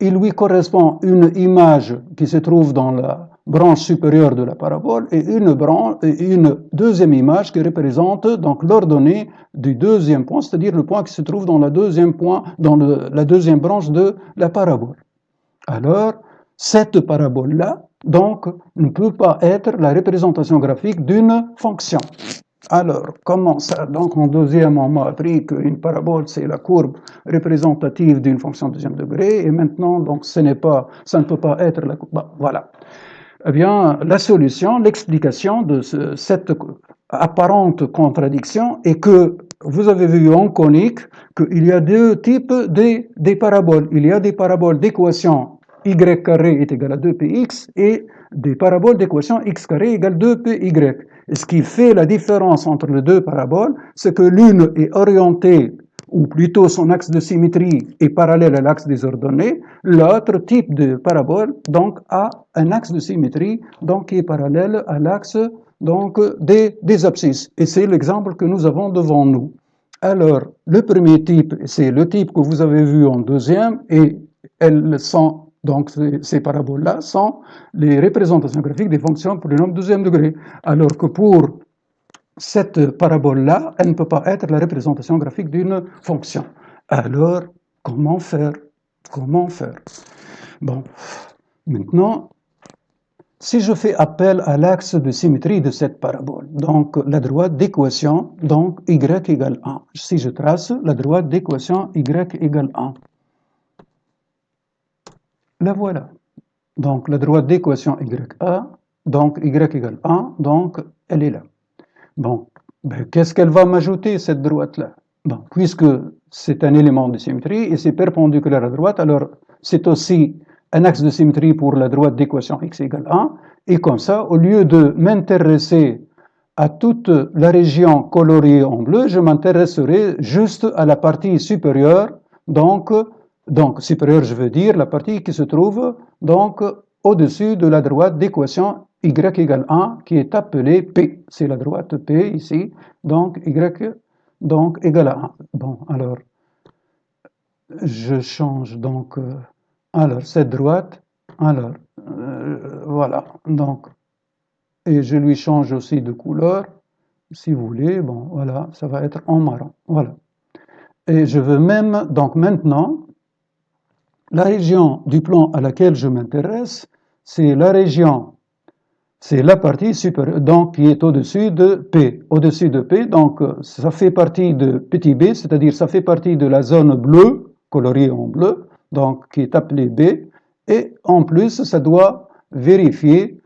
il lui correspond une image qui se trouve dans la branche supérieure de la parabole et une deuxième image qui représente donc l'ordonnée du deuxième point, c'est-à-dire le point qui se trouve dans la deuxième branche de la parabole. Alors, cette parabole-là, donc, ne peut pas être la représentation graphique d'une fonction. Alors, comment ça? Donc, en deuxième, on m'a appris qu'une parabole, c'est la courbe représentative d'une fonction de deuxième degré, et maintenant, donc, ça ne peut pas être la courbe. Bon, voilà. Eh bien, la solution, l'explication de cette apparente contradiction est que vous avez vu en conique qu'il y a deux types des paraboles. Il y a des paraboles d'équation y carré est égal à 2px et des paraboles d'équation x carré égale 2py. Et ce qui fait la différence entre les deux paraboles, c'est que l'une est orientée, ou plutôt son axe de symétrie est parallèle à l'axe des ordonnées, l'autre type de parabole donc a un axe de symétrie donc qui est parallèle à l'axe donc des abscisses. Et c'est l'exemple que nous avons devant nous. Alors, le premier type, c'est le type que vous avez vu en deuxième, et elles sont donc, ces paraboles-là sont les représentations graphiques des fonctions polynômes deuxième degré. Alors que pour cette parabole-là, elle ne peut pas être la représentation graphique d'une fonction. Alors, comment faire? Comment faire? Bon, maintenant, si je fais appel à l'axe de symétrie de cette parabole, donc la droite d'équation, donc y égale 1. Si je trace la droite d'équation y égale 1, la voilà. Donc, la droite d'équation YA, donc Y égale 1, donc elle est là. Bon, ben, qu'est-ce qu'elle va m'ajouter, cette droite-là? Bon, puisque c'est un élément de symétrie et c'est perpendiculaire à droite, alors c'est aussi un axe de symétrie pour la droite d'équation x égale 1, et comme ça, au lieu de m'intéresser à toute la région coloriée en bleu, je m'intéresserai juste à la partie supérieure, donc supérieure, je veux dire la partie qui se trouve donc au-dessus de la droite d'équation y égale 1, qui est appelée P. C'est la droite P ici, donc y donc égale à 1. Bon, alors, je change donc, alors, cette droite, alors, voilà, donc, et je lui change aussi de couleur, si vous voulez, bon, voilà, ça va être en marron, voilà. Et je veux même, donc maintenant, la région du plan à laquelle je m'intéresse, c'est la région, c'est la partie supérieure, donc qui est au-dessus de P. Au-dessus de P, donc ça fait partie de petit b, c'est-à-dire ça fait partie de la zone bleue, coloriée en bleu, donc qui est appelée B, et en plus, ça doit vérifier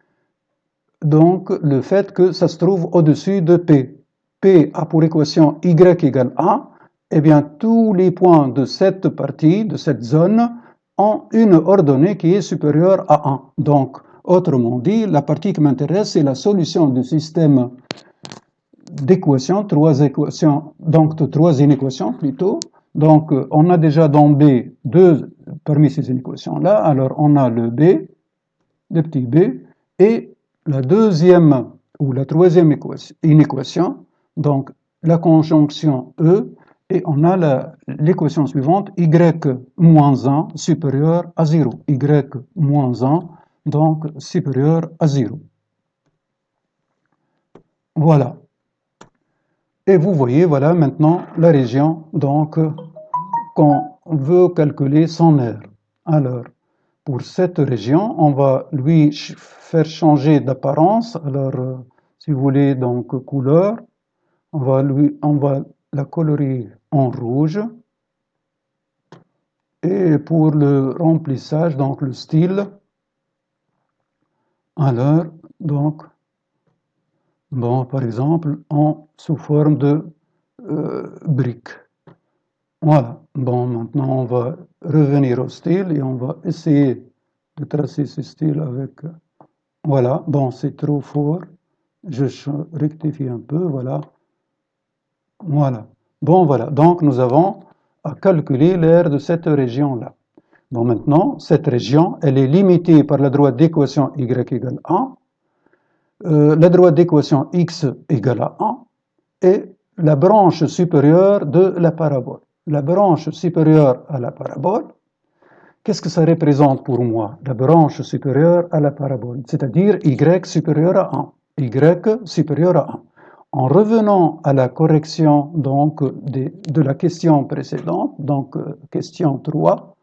donc le fait que ça se trouve au-dessus de P. P a pour équation y égale 1, eh bien tous les points de cette partie, de cette zone, ont une ordonnée qui est supérieure à 1. Donc, autrement dit, la partie qui m'intéresse, c'est la solution du système d'équations, donc de trois inéquations plutôt. Donc, on a déjà dans B deux parmi ces inéquations-là. Alors, on a le B, le petit b, et la deuxième ou la troisième inéquation, donc la conjonction E, et on a l'équation suivante, y moins 1 supérieur à 0. Y moins 1, donc supérieur à 0. Voilà. Et vous voyez, voilà maintenant la région, donc, qu'on veut calculer son aire. Alors, pour cette région, on va lui faire changer d'apparence. Alors, si vous voulez, donc couleur, on va la colorer en rouge. Et pour le remplissage, donc le style, alors, donc, bon, par exemple, sous forme de brique. Voilà. Bon, maintenant, on va revenir au style et on va essayer de tracer ce style avec... Voilà. Bon, c'est trop fort. Je rectifie un peu, voilà. Voilà. Bon, voilà. Donc, nous avons à calculer l'aire de cette région-là. Bon, maintenant, cette région, elle est limitée par la droite d'équation y égale 1, la droite d'équation x égale à 1, et la branche supérieure de la parabole. La branche supérieure à la parabole, qu'est-ce que ça représente pour moi? La branche supérieure à la parabole, c'est-à-dire y supérieur à 1. Y supérieur à 1. En revenant à la correction donc, de la question précédente, donc question 3,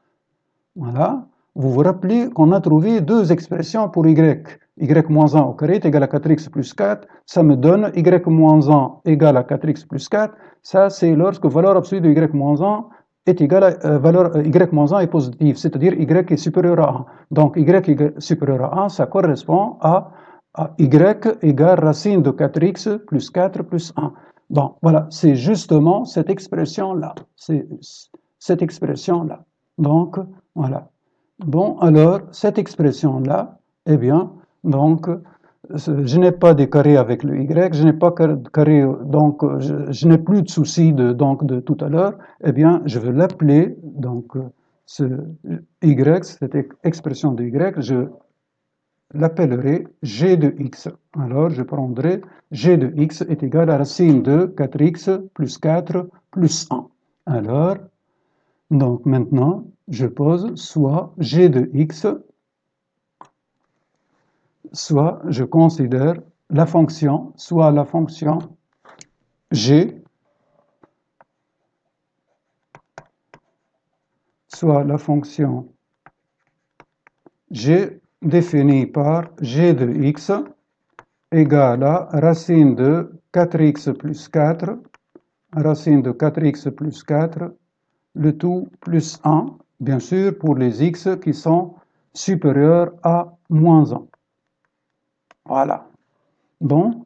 voilà, vous vous rappelez qu'on a trouvé deux expressions pour y. Y moins 1 au carré est égal à 4x plus 4, ça me donne y moins 1 égale à 4x plus 4, ça c'est lorsque valeur absolue de y moins 1 est égale à valeur y moins 1 est positive, c'est-à-dire y est supérieur à 1. Donc y est supérieur à 1, ça correspond à y égale racine de 4x plus 4 plus 1. Bon, voilà, c'est justement cette expression-là. C'est cette expression-là. Donc, voilà. Bon, alors, cette expression-là, eh bien, donc, je n'ai pas de carré avec le y, je n'ai pas de carré, donc, je n'ai plus de souci de tout à l'heure, eh bien, je vais l'appeler, donc, ce y, cette expression de y, je l'appellerai g de x. Alors, je prendrai g de x est égal à racine de 4x plus 4 plus 1. Alors, donc maintenant, je pose soit g de x, soit je considère la fonction, soit la fonction g, soit la fonction g définie par g de x égale à racine de 4x plus 4, racine de 4x plus 4, le tout plus 1, bien sûr, pour les x qui sont supérieurs à moins 1. Voilà. Bon.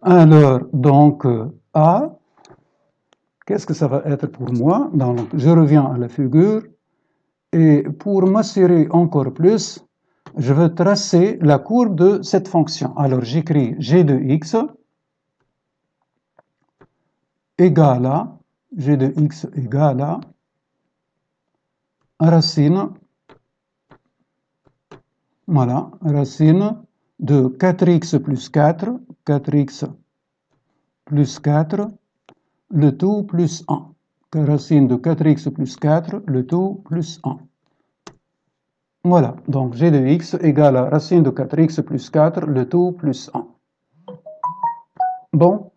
Alors, donc, A, qu'est-ce que ça va être pour moi? Donc, je reviens à la figure. Et pour m'assurer encore plus, je veux tracer la courbe de cette fonction. Alors j'écris g de x égale à, g de x égale à racine, voilà, racine de 4x plus 4, 4x plus 4, le tout plus 1. Racine de 4x plus 4, le tout plus 1. Voilà, donc g de x égale à racine de 4x plus 4, le tout plus 1. Bon,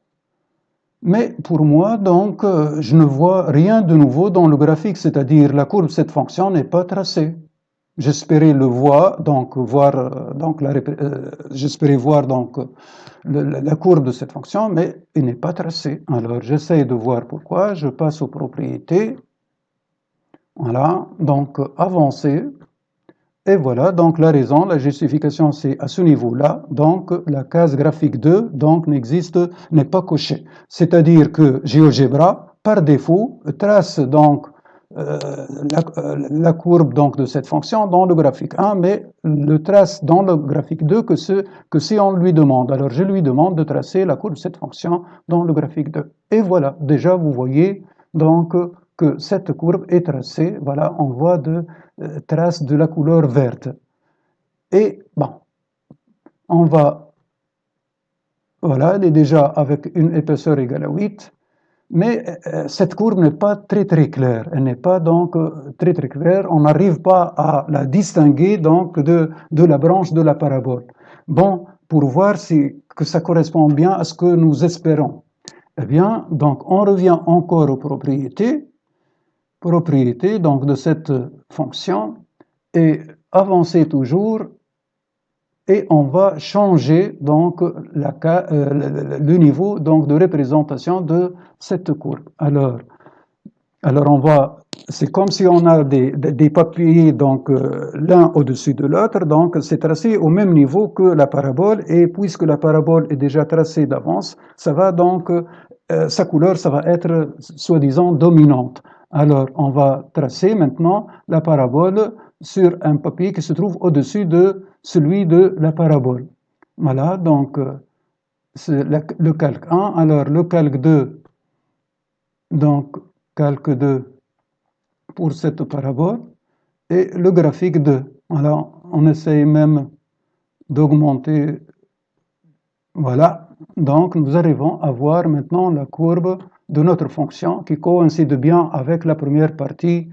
mais pour moi, donc, je ne vois rien de nouveau dans le graphique, c'est-à-dire la courbe de cette fonction n'est pas tracée. J'espérais le voir, donc j'espérais voir donc la courbe de cette fonction, mais elle n'est pas tracée. Alors j'essaie de voir pourquoi. Je passe aux propriétés. Voilà, donc avancer. Et voilà, donc la raison, la justification, c'est à ce niveau-là. Donc la case graphique 2 donc n'est pas cochée. C'est-à-dire que GeoGebra, par défaut, trace donc la courbe donc, de cette fonction dans le graphique 1, mais le trace dans le graphique 2 que si on lui demande. Alors je lui demande de tracer la courbe de cette fonction dans le graphique 2. Et voilà, déjà vous voyez donc que cette courbe est tracée, voilà, on voit de traces de la couleur verte. Et bon, on va, voilà, elle est déjà avec une épaisseur égale à 8. Mais cette courbe n'est pas très claire, elle n'est pas donc très claire, on n'arrive pas à la distinguer donc de la branche de la parabole. Bon, pour voir que ça correspond bien à ce que nous espérons. Eh bien, donc on revient encore aux propriétés donc de cette fonction, et avancer toujours, et on va changer donc le niveau donc de représentation de cette courbe. Alors on va, c'est comme si on a des papiers donc l'un au-dessus de l'autre, donc c'est tracé au même niveau que la parabole, et puisque la parabole est déjà tracée d'avance, ça va donc sa couleur, ça va être soi-disant dominante. Alors on va tracer maintenant la parabole sur un papier qui se trouve au-dessus de celui de la parabole. Voilà, donc c'est le calque 1. Alors le calque 2, donc calque 2 pour cette parabole, et le graphique 2. Alors on essaye même d'augmenter. Voilà, donc nous arrivons à voir maintenant la courbe de notre fonction qui coïncide bien avec la première partie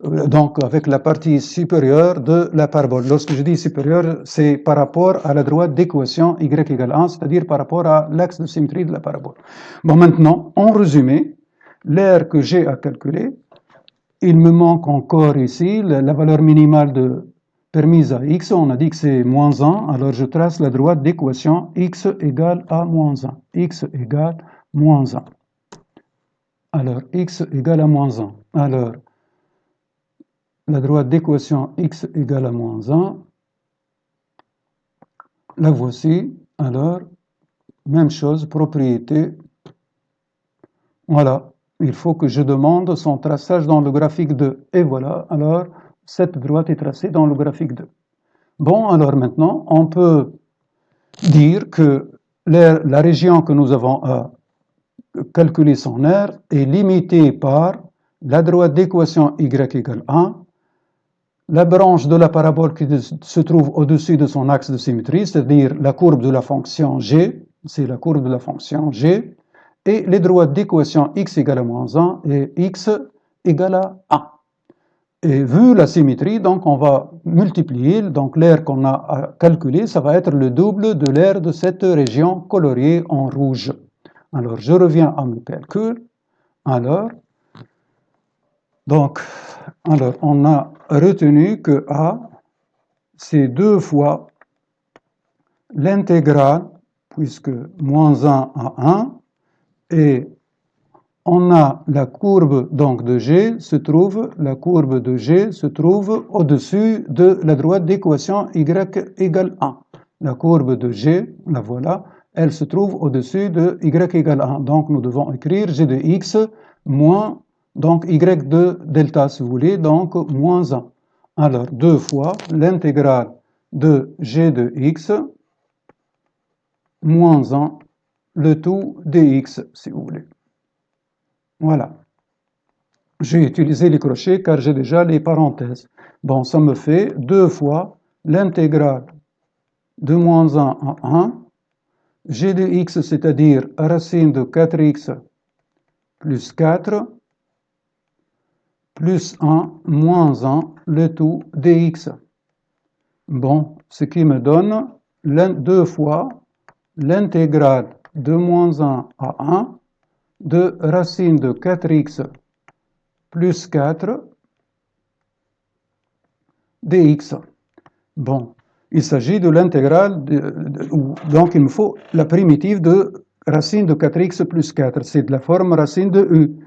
donc avec la partie supérieure de la parabole. Lorsque je dis supérieure, c'est par rapport à la droite d'équation y égale 1, c'est-à-dire par rapport à l'axe de symétrie de la parabole. Bon, maintenant, en résumé, l'aire que j'ai à calculer, il me manque encore ici la valeur minimale permise à x, on a dit que c'est moins 1, alors je trace la droite d'équation x égale à moins 1. X égale moins 1. Alors, x égale à moins 1. Alors, la droite d'équation x égale à moins 1, la voici. Alors, même chose, propriété. Voilà, il faut que je demande son traçage dans le graphique 2. Et voilà, alors, cette droite est tracée dans le graphique 2. Bon, alors maintenant, on peut dire que la région que nous avons à calculer son aire est limitée par la droite d'équation y égale 1, la branche de la parabole qui se trouve au-dessus de son axe de symétrie, c'est-à-dire la courbe de la fonction g, c'est la courbe de la fonction g, et les droites d'équation x égale à moins 1 et x égale à 1. Et vu la symétrie, donc on va multiplier, donc l'aire qu'on a à calculer, ça va être le double de l'aire de cette région coloriée en rouge. Alors je reviens à mon calcul. Alors on a retenu que A, c'est 2 fois l'intégrale, puisque moins 1 à 1, et on a la courbe donc de G la courbe de G se trouve au-dessus de la droite d'équation y égale 1. La courbe de G, la voilà, elle se trouve au-dessus de y égale 1. Donc nous devons écrire G de x moins donc y de delta si vous voulez, donc moins 1. Alors 2 fois l'intégrale de g de x moins 1, le tout dx si vous voulez. Voilà. J'ai utilisé les crochets car j'ai déjà les parenthèses. Bon, ça me fait 2 fois l'intégrale de moins 1 à 1, g de x, c'est-à-dire racine de 4x plus 4, plus 1 moins 1, le tout dx. Bon, ce qui me donne 2 fois l'intégrale de moins 1 à 1 de racine de 4x plus 4 dx. Bon, il s'agit de l'intégrale, donc il me faut la primitive de racine de 4x plus 4. C'est de la forme racine de u.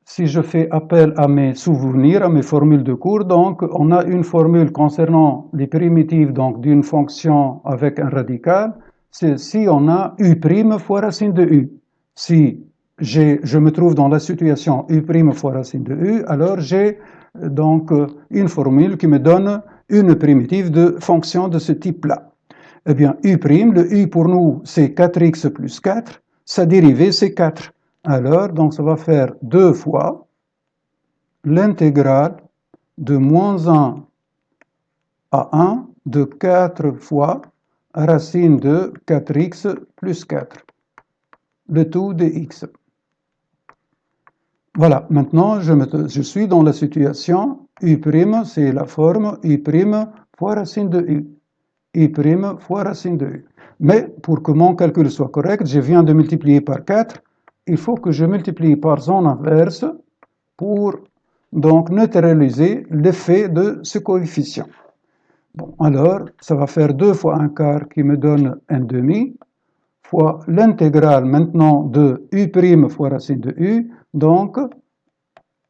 Si je fais appel à mes souvenirs, à mes formules de cours, donc on a une formule concernant les primitives d'une fonction avec un radical, c'est si on a u' fois racine de u. Si je me trouve dans la situation u' fois racine de u, alors j'ai donc une formule qui me donne une primitive de fonction de ce type-là. Eh bien, u', le u pour nous, c'est 4x plus 4, sa dérivée, c'est 4. Alors, donc ça va faire 2 fois l'intégrale de moins 1 à 1 de 4 fois racine de 4x plus 4, le tout de x. Voilà, maintenant je suis dans la situation u', c'est la forme u' fois racine de u. U' fois racine de u. Mais pour que mon calcul soit correct, je viens de multiplier par 4. Il faut que je multiplie par son inverse pour donc neutraliser l'effet de ce coefficient. Bon, alors, ça va faire 2 fois 1 quart qui me donne 1 demi, fois l'intégrale maintenant de u' fois racine de u, donc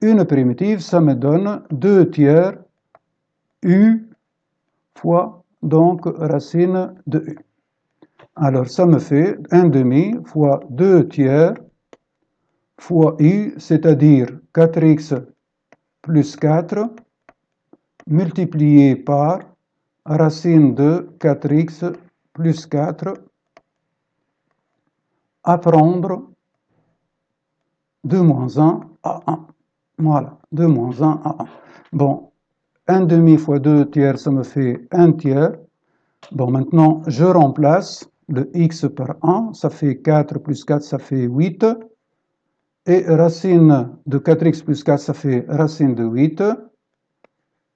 une primitive, ça me donne 2 tiers u fois donc racine de u. Alors ça me fait 1 demi fois 2 tiers fois u, c'est-à-dire 4x plus 4 multiplié par racine de 4x plus 4 à prendre de moins 1 à 1. Voilà, de moins 1 à 1. Bon, 1 demi fois 2 tiers, ça me fait 1 tiers. Bon, maintenant, je remplace le x par 1, ça fait 4 plus 4, ça fait 8. Et racine de 4x plus 4, ça fait racine de 8.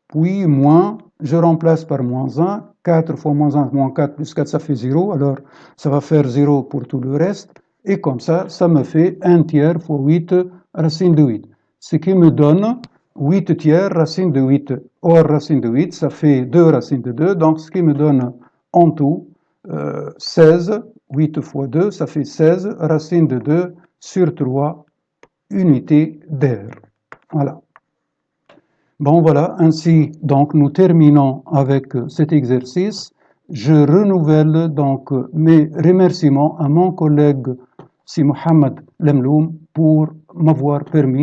Puis moins, je remplace par moins 1. 4 fois moins 1, moins 4 plus 4, ça fait 0. Alors, ça va faire 0 pour tout le reste. Et comme ça, ça me fait 1 tiers fois 8 racine de 8. Ce qui me donne 8 tiers racine de 8. Or, racine de 8, ça fait 2 racines de 2. Donc, ce qui me donne en tout 16. 8 fois 2, ça fait 16 racine de 2 sur 3 unités d'air. Voilà. Bon, voilà, ainsi, donc, nous terminons avec cet exercice. Je renouvelle donc mes remerciements à mon collègue Si Mohamed Lemloum pour m'avoir permis